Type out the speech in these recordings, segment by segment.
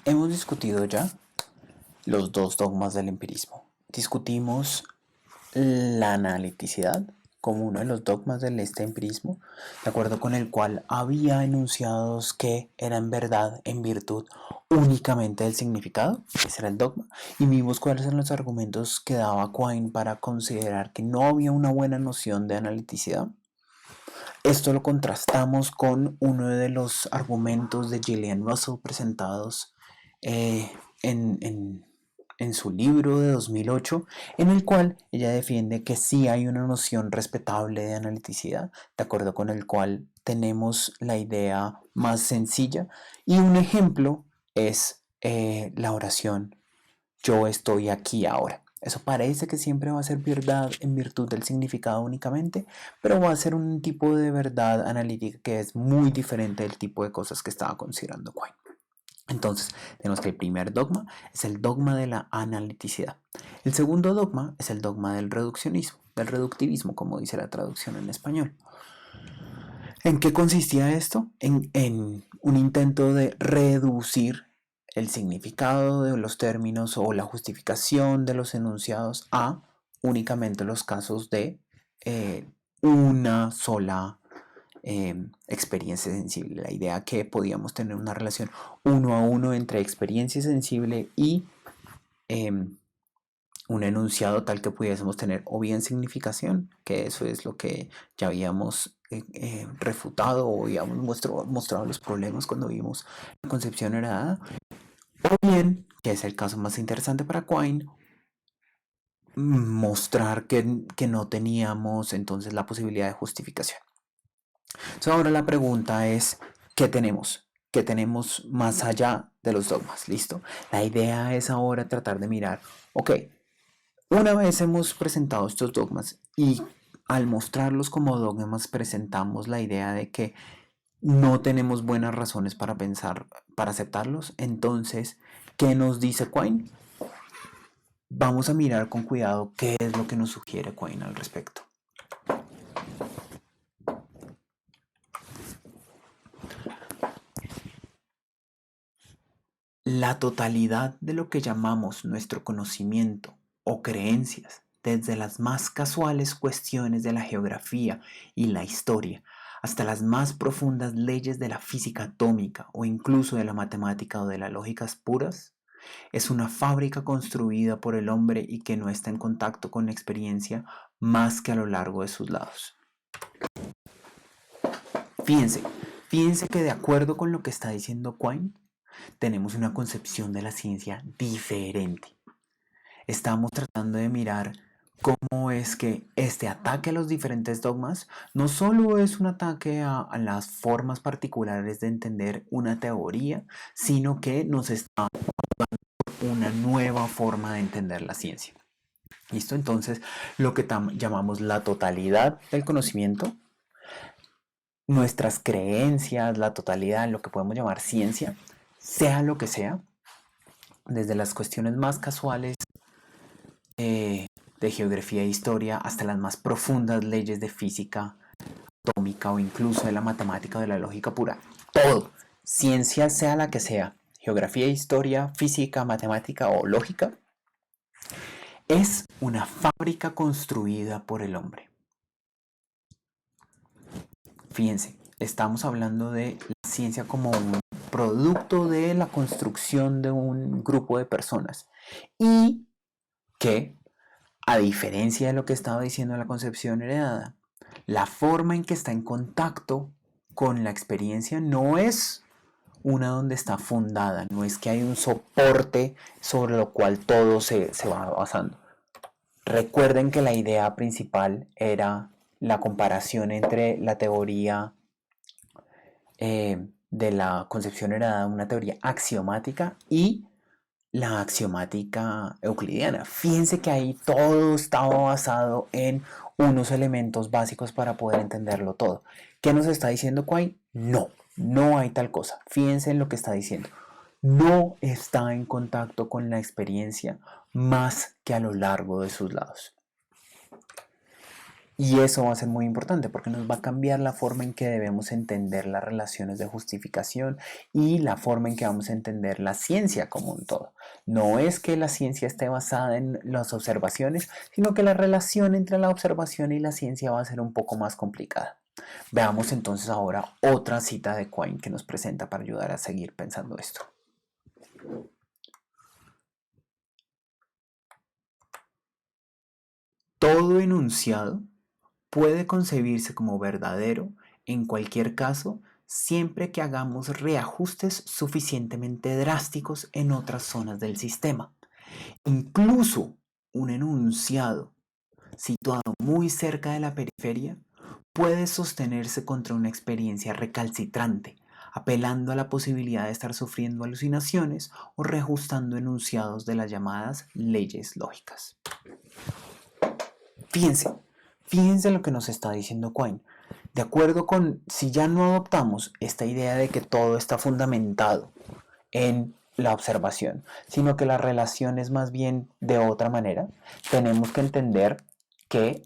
Hemos discutido ya los dos dogmas del empirismo. Discutimos la analiticidad como uno de los dogmas del empirismo, de acuerdo con el cual había enunciados que eran verdad en virtud únicamente del significado, ese era el dogma, y vimos cuáles eran los argumentos que daba Quine para considerar que no había una buena noción de analiticidad. Esto lo contrastamos con uno de los argumentos de Gillian Russell presentados eh, en, en, en su libro de 2008, en el cual ella defiende que sí hay una noción respetable de analiticidad, de acuerdo con el cual tenemos la idea más sencilla. Y un ejemplo es la oración yo estoy aquí ahora. Eso parece que siempre va a ser verdad en virtud del significado únicamente, pero va a ser un tipo de verdad analítica que es muy diferente del tipo de cosas que estaba considerando Quine. Entonces, tenemos que el primer dogma es el dogma de la analiticidad. El segundo dogma es el dogma del reduccionismo, del reductivismo, como dice la traducción en español. ¿En qué consistía esto? En un intento de reducir el significado de los términos o la justificación de los enunciados a únicamente los casos de eh, una sola experiencia sensible. La idea que podíamos tener una relación uno a uno entre experiencia sensible y eh, un enunciado tal que pudiésemos tener o bien significación, que eso es lo que ya habíamos refutado o habíamos mostrado los problemas cuando vimos la concepción heredada, o bien, que es el caso más interesante para Quine, mostrar que no teníamos entonces la posibilidad de justificación. Entonces ahora la pregunta es, ¿qué tenemos? ¿Qué tenemos más allá de los dogmas? ¿Listo? La idea es ahora tratar de mirar, ok, una vez hemos presentado estos dogmas y al mostrarlos como dogmas presentamos la idea de que no tenemos buenas razones para pensar, para aceptarlos, entonces, ¿qué nos dice Quine? Vamos a mirar con cuidado qué es lo que nos sugiere Quine al respecto. La totalidad de lo que llamamos nuestro conocimiento o creencias, desde las más casuales cuestiones de la geografía y la historia, hasta las más profundas leyes de la física atómica o incluso de la matemática o de las lógicas puras, es una fábrica construida por el hombre y que no está en contacto con la experiencia más que a lo largo de sus lados. Fíjense, fíjense que de acuerdo con lo que está diciendo Quine, tenemos una concepción de la ciencia diferente. Estamos tratando de mirar cómo es que este ataque a los diferentes dogmas no solo es un ataque a las formas particulares de entender una teoría, sino que nos está dando una nueva forma de entender la ciencia. ¿Listo? Entonces, lo que llamamos la totalidad del conocimiento, nuestras creencias, la totalidad, lo que podemos llamar ciencia, sea lo que sea, desde las cuestiones más casuales de geografía e historia hasta las más profundas leyes de física atómica o incluso de la matemática o de la lógica pura. Todo, ciencia sea la que sea, geografía, historia, física, matemática o lógica, es una fábrica construida por el hombre. Fíjense, estamos hablando de la ciencia como un producto de la construcción de un grupo de personas y que, a diferencia de lo que estaba diciendo la concepción heredada, la forma en que está en contacto con la experiencia no es una donde está fundada, no es que hay un soporte sobre lo cual todo se va basando. Recuerden que la idea principal era la comparación entre la teoría de la concepción heredada, una teoría axiomática, y la axiomática euclidiana. Fíjense que ahí todo estaba basado en unos elementos básicos para poder entenderlo todo. ¿Qué nos está diciendo Quine? No, no hay tal cosa. Fíjense en lo que está diciendo. No está en contacto con la experiencia más que a lo largo de sus lados. Y eso va a ser muy importante porque nos va a cambiar la forma en que debemos entender las relaciones de justificación y la forma en que vamos a entender la ciencia como un todo. No es que la ciencia esté basada en las observaciones, sino que la relación entre la observación y la ciencia va a ser un poco más complicada. Veamos entonces ahora otra cita de Quine que nos presenta para ayudar a seguir pensando esto. Todo enunciado puede concebirse como verdadero en cualquier caso siempre que hagamos reajustes suficientemente drásticos en otras zonas del sistema. Incluso un enunciado situado muy cerca de la periferia puede sostenerse contra una experiencia recalcitrante, apelando a la posibilidad de estar sufriendo alucinaciones o reajustando enunciados de las llamadas leyes lógicas. Fíjense, fíjense lo que nos está diciendo Quine. De acuerdo con, si ya no adoptamos esta idea de que todo está fundamentado en la observación, sino que la relación es más bien de otra manera, tenemos que entender que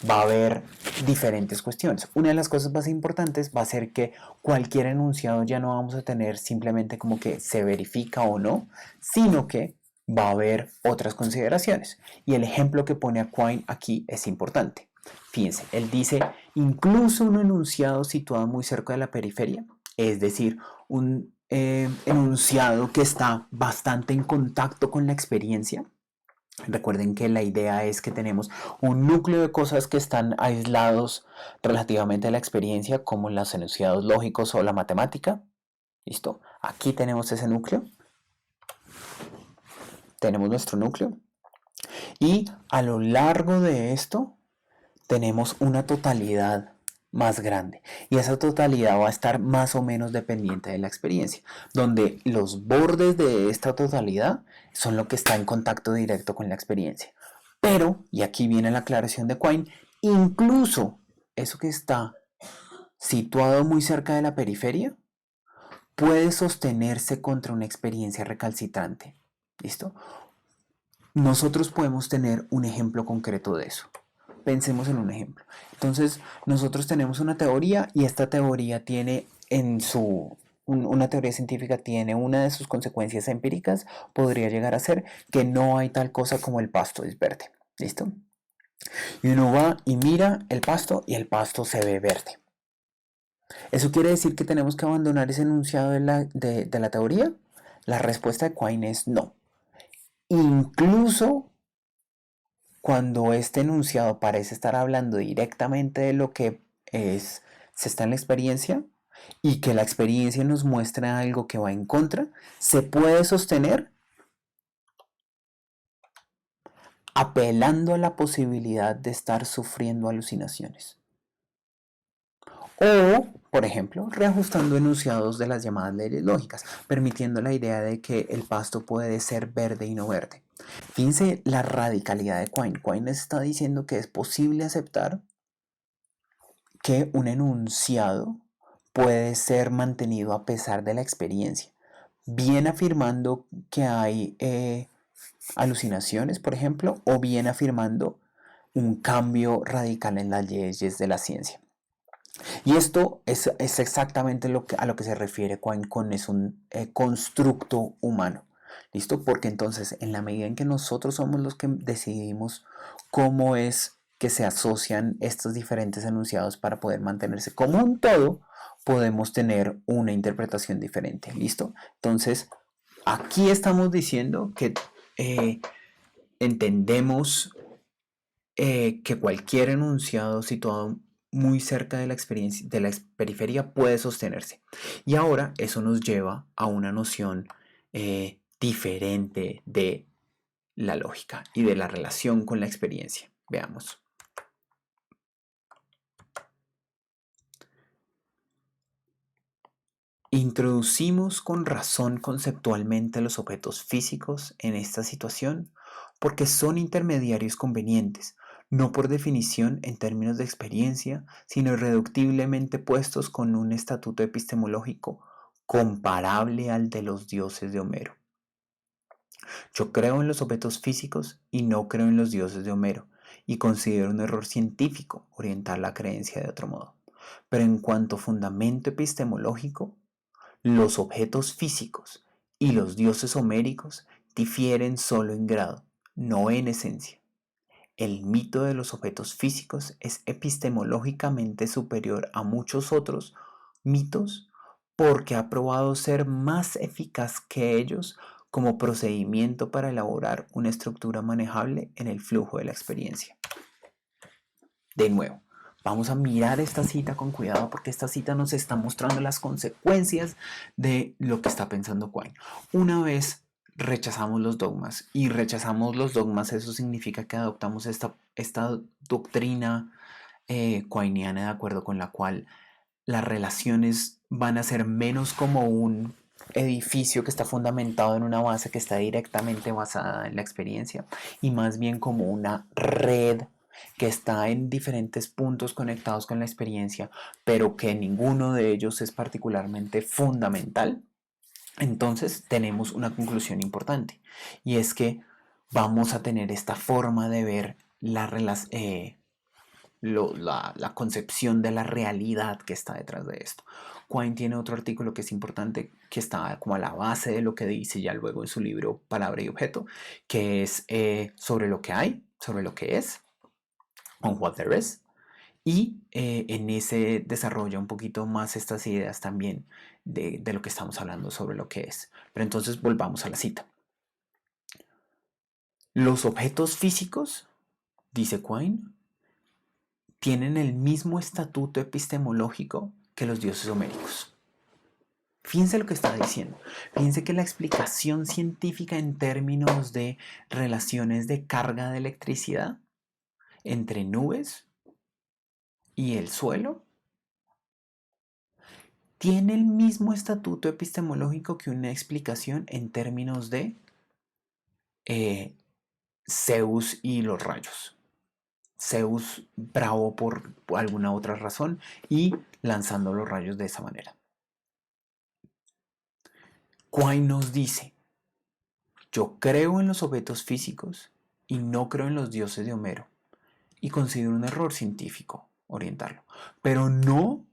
va a haber diferentes cuestiones. Una de las cosas más importantes va a ser que cualquier enunciado ya no vamos a tener simplemente como que se verifica o no, sino que va a haber otras consideraciones. Y el ejemplo que pone Quine aquí es importante. Fíjense, él dice, incluso un enunciado situado muy cerca de la periferia, es decir, un enunciado que está bastante en contacto con la experiencia. Recuerden que la idea es que tenemos un núcleo de cosas que están aislados relativamente a la experiencia, como los enunciados lógicos o la matemática. ¿Listo? Aquí tenemos ese núcleo. Tenemos nuestro núcleo. Y a lo largo de esto tenemos una totalidad más grande y esa totalidad va a estar más o menos dependiente de la experiencia, donde los bordes de esta totalidad son lo que está en contacto directo con la experiencia. Pero, y aquí viene la aclaración de Quine, incluso eso que está situado muy cerca de la periferia puede sostenerse contra una experiencia recalcitrante. ¿Listo? Nosotros podemos tener un ejemplo concreto de eso. Pensemos en un ejemplo. Entonces, nosotros tenemos una teoría y esta teoría tiene una teoría científica tiene una de sus consecuencias empíricas, podría llegar a ser que no hay tal cosa como el pasto es verde. ¿Listo? Y uno va y mira el pasto y el pasto se ve verde. ¿Eso quiere decir que tenemos que abandonar ese enunciado de la teoría? La respuesta de Quine es no. Incluso cuando este enunciado parece estar hablando directamente de lo que se está en la experiencia y que la experiencia nos muestra algo que va en contra, se puede sostener apelando a la posibilidad de estar sufriendo alucinaciones. O, por ejemplo, reajustando enunciados de las llamadas leyes lógicas, permitiendo la idea de que el pasto puede ser verde y no verde. Fíjense la radicalidad de Quine. Quine está diciendo que es posible aceptar que un enunciado puede ser mantenido a pesar de la experiencia, bien afirmando que hay alucinaciones, por ejemplo, o bien afirmando un cambio radical en las leyes de la ciencia. Y esto es exactamente a lo que se refiere con es un constructo humano. ¿Listo? Porque entonces, en la medida en que nosotros somos los que decidimos cómo es que se asocian estos diferentes enunciados para poder mantenerse como un todo, podemos tener una interpretación diferente. ¿Listo? Entonces, aquí estamos diciendo que entendemos que cualquier enunciado situado muy cerca de la experiencia, de la periferia puede sostenerse. Y ahora eso nos lleva a una noción diferente de la lógica y de la relación con la experiencia. Veamos. Introducimos con razón conceptualmente los objetos físicos en esta situación porque son intermediarios convenientes, no por definición en términos de experiencia, sino irreductiblemente puestos con un estatuto epistemológico comparable al de los dioses de Homero. Yo creo en los objetos físicos y no creo en los dioses de Homero. y considero un error científico orientar la creencia de otro modo. Pero en cuanto a fundamento epistemológico, los objetos físicos y los dioses homéricos difieren solo en grado, no en esencia. El mito de los objetos físicos es epistemológicamente superior a muchos otros mitos porque ha probado ser más eficaz que ellos como procedimiento para elaborar una estructura manejable en el flujo de la experiencia. De nuevo, vamos a mirar esta cita con cuidado porque esta cita nos está mostrando las consecuencias de lo que está pensando Quine. Una vez rechazamos los dogmas y rechazamos los dogmas, eso significa que adoptamos esta doctrina quineana de acuerdo con la cual las relaciones van a ser menos como un edificio que está fundamentado en una base que está directamente basada en la experiencia y más bien como una red que está en diferentes puntos conectados con la experiencia, pero que ninguno de ellos es particularmente fundamental. Entonces tenemos una conclusión importante y es que vamos a tener esta forma de ver la concepción de la realidad que está detrás de esto. Quine tiene otro artículo que es importante, que está como a la base de lo que dice ya luego en su libro Palabra y Objeto, que es sobre lo que hay, sobre lo que es, on what there is, y en ese desarrolla un poquito más estas ideas también de lo que estamos hablando sobre lo que es. Pero entonces volvamos a la cita. Los objetos físicos, dice Quine, tienen el mismo estatuto epistemológico que los dioses homéricos. Fíjense lo que está diciendo. Fíjense que la explicación científica en términos de relaciones de carga de electricidad entre nubes y el suelo tiene el mismo estatuto epistemológico que una explicación en términos de Zeus y los rayos. Zeus bravo por alguna otra razón y lanzando los rayos de esa manera. Quine nos dice, yo creo en los objetos físicos y no creo en los dioses de Homero y considero un error científico orientarlo, pero no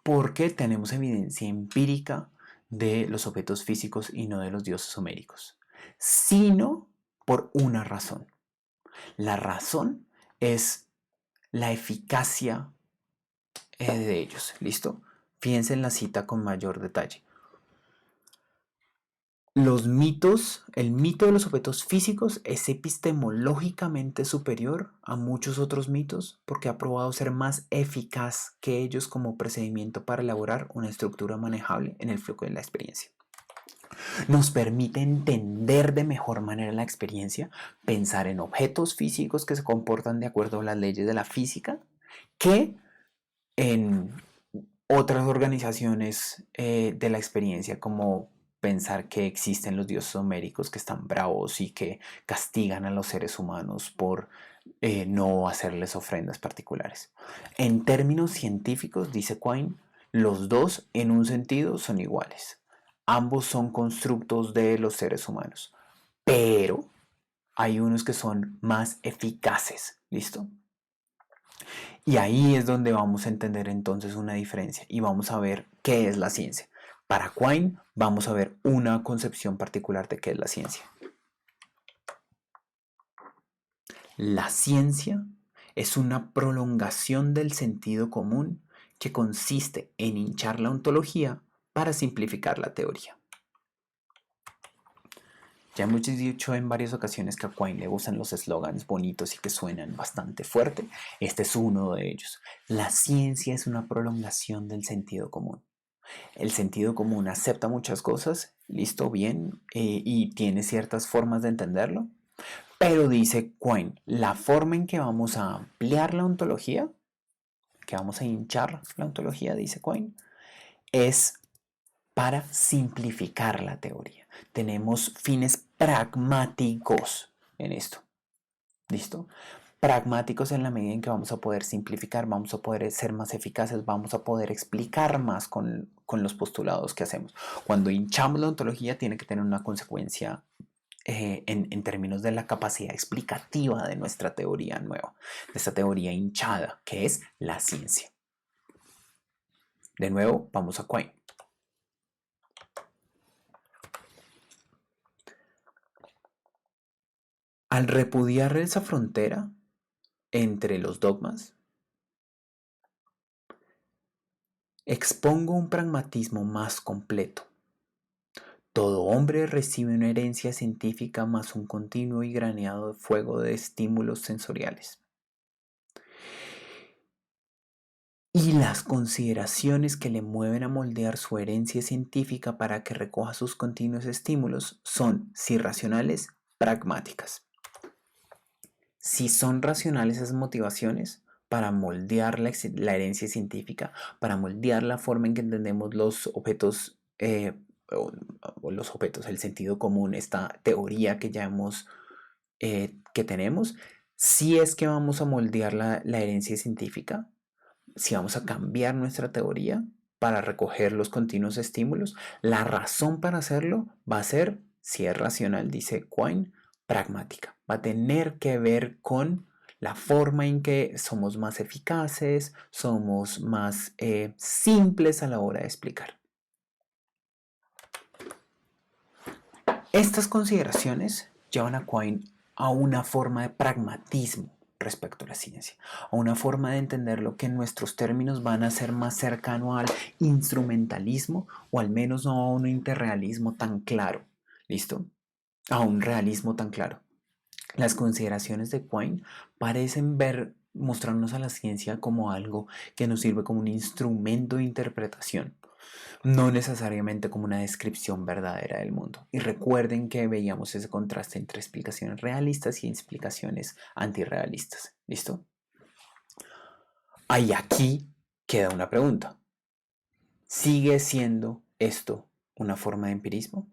porque tenemos evidencia empírica de los objetos físicos y no de los dioses homéricos, sino por una razón. La razón es la eficacia de ellos. ¿Listo? Fíjense en la cita con mayor detalle. Los mitos, el mito de los objetos físicos es epistemológicamente superior a muchos otros mitos porque ha probado ser más eficaz que ellos como procedimiento para elaborar una estructura manejable en el flujo de la experiencia. Nos permite entender de mejor manera la experiencia, pensar en objetos físicos que se comportan de acuerdo a las leyes de la física, que en otras organizaciones de la experiencia, como pensar que existen los dioses homéricos que están bravos y que castigan a los seres humanos por no hacerles ofrendas particulares. En términos científicos, dice Quine, los dos en un sentido son iguales. Ambos son constructos de los seres humanos, pero hay unos que son más eficaces. ¿Listo? Y ahí es donde vamos a entender entonces una diferencia y vamos a ver qué es la ciencia. Para Quine vamos a ver una concepción particular de qué es la ciencia. La ciencia es una prolongación del sentido común que consiste en hinchar la ontología para simplificar la teoría. Ya hemos dicho en varias ocasiones que a Quine le gustan los eslogans bonitos y que suenan bastante fuerte. Este es uno de ellos. La ciencia es una prolongación del sentido común. El sentido común acepta muchas cosas, listo, bien, y tiene ciertas formas de entenderlo. Pero dice Quine, la forma en que vamos a ampliar la ontología, que vamos a hinchar la ontología, dice Quine, es para simplificar la teoría. Tenemos fines pragmáticos en esto. ¿Listo? Pragmáticos en la medida en que vamos a poder simplificar, vamos a poder ser más eficaces, vamos a poder explicar más con los postulados que hacemos. Cuando hinchamos la ontología tiene que tener una consecuencia en términos de la capacidad explicativa de nuestra teoría nueva, de esta teoría hinchada, que es la ciencia. De nuevo, vamos a Quine. Al repudiar esa frontera entre los dogmas, expongo un pragmatismo más completo. Todo hombre recibe una herencia científica más un continuo y graneado fuego de estímulos sensoriales. Y las consideraciones que le mueven a moldear su herencia científica para que recoja sus continuos estímulos son, si racionales, pragmáticas. Si son racionales esas motivaciones para moldear la herencia científica, para moldear la forma en que entendemos los objetos, el sentido común, esta teoría que ya hemos, que tenemos, si es que vamos a moldear la herencia científica, si vamos a cambiar nuestra teoría para recoger los continuos estímulos, la razón para hacerlo va a ser, si es racional, dice Quine, pragmática. Va a tener que ver con la forma en que somos más eficaces, somos más simples a la hora de explicar. Estas consideraciones llevan a Quine a una forma de pragmatismo respecto a la ciencia, a una forma de entenderlo que en nuestros términos van a ser más cercano al instrumentalismo o al menos no a un interrealismo tan claro. ¿Listo? A un realismo tan claro. Las consideraciones de Quine parecen mostrarnos a la ciencia como algo que nos sirve como un instrumento de interpretación, no necesariamente como una descripción verdadera del mundo. Y recuerden que veíamos ese contraste entre explicaciones realistas y explicaciones antirrealistas. ¿Listo? Ahí aquí queda una pregunta. ¿Sigue siendo esto una forma de empirismo?